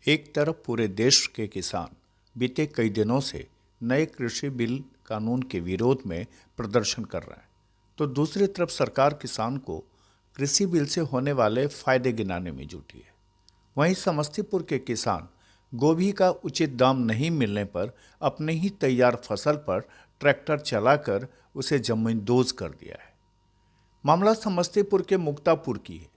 एक तरफ पूरे देश के किसान बीते कई दिनों से नए कृषि बिल कानून के विरोध में प्रदर्शन कर रहे हैं, तो दूसरी तरफ सरकार किसान को कृषि बिल से होने वाले फायदे गिनाने में जुटी है। वहीं समस्तीपुर के किसान गोभी का उचित दाम नहीं मिलने पर अपने ही तैयार फसल पर ट्रैक्टर चलाकर उसे जमींदोज कर दिया है। मामला समस्तीपुर के मुक्तापुर की है,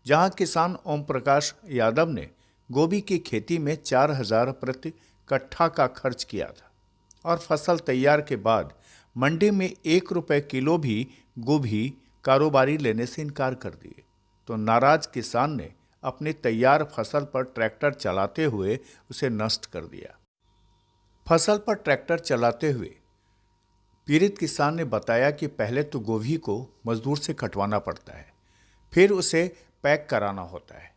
जहां किसान ओम प्रकाश यादव ने गोभी की खेती में 4,000 प्रति कट्ठा का खर्च किया था और फसल तैयार के बाद मंडी में 1 रुपये किलो भी गोभी कारोबारी लेने से इनकार कर दिए, तो नाराज किसान ने अपनी तैयार फसल पर ट्रैक्टर चलाते हुए उसे नष्ट कर दिया। फसल पर ट्रैक्टर चलाते हुए पीड़ित किसान ने बताया कि पहले तो गोभी को मजदूर से कटवाना पड़ता है, फिर उसे पैक कराना होता है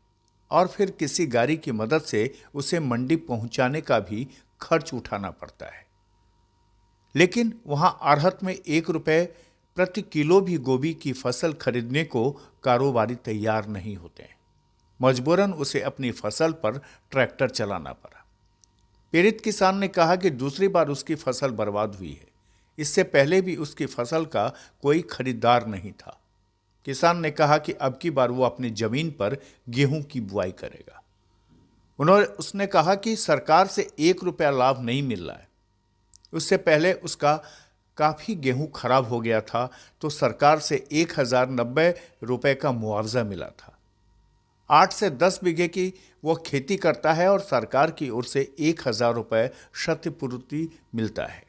और फिर किसी गाड़ी की मदद से उसे मंडी पहुंचाने का भी खर्च उठाना पड़ता है। लेकिन वहां आढ़त में 1 रुपये प्रति किलो भी गोभी की फसल खरीदने को कारोबारी तैयार नहीं होते हैं। मजबूरन उसे अपनी फसल पर ट्रैक्टर चलाना पड़ा। पीड़ित किसान ने कहा कि दूसरी बार उसकी फसल बर्बाद हुई है। इससे पहले भी उसकी फसल का कोई खरीदार नहीं था। किसान ने कहा कि अब की बार वो अपनी जमीन पर गेहूं की बुआई करेगा। उसने कहा कि सरकार से 1 रुपया लाभ नहीं मिल रहा है। उससे पहले उसका काफ़ी गेहूं खराब हो गया था, तो सरकार से 1,090 रुपये का मुआवजा मिला था। 8 से 10 बीघे की वो खेती करता है और सरकार की ओर से 1,000 रुपये क्षतिपूर्ति मिलता है।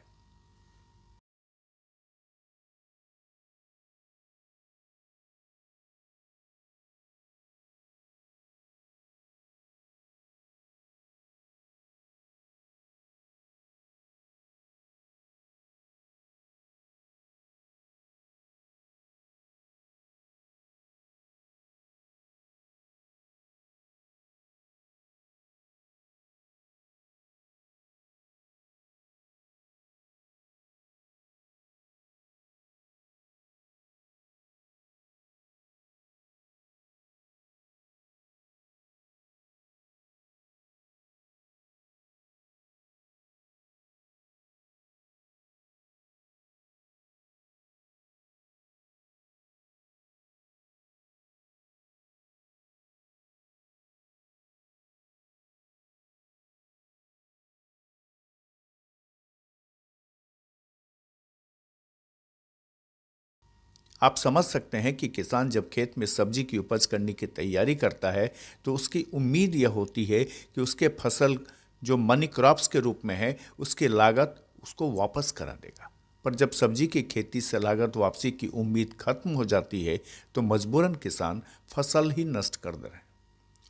आप समझ सकते हैं कि किसान जब खेत में सब्जी की उपज करने की तैयारी करता है, तो उसकी उम्मीद यह होती है कि उसके फसल जो मनी क्रॉप्स के रूप में है, उसकी लागत उसको वापस करा देगा। पर जब सब्जी की खेती से लागत वापसी की उम्मीद खत्म हो जाती है, तो मजबूरन किसान फसल ही नष्ट कर दे रहे हैं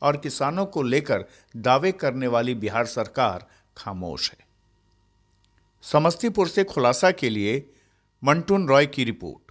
और किसानों को लेकर दावे करने वाली बिहार सरकार खामोश है। समस्तीपुर से खुलासा के लिए मंटून रॉय की रिपोर्ट।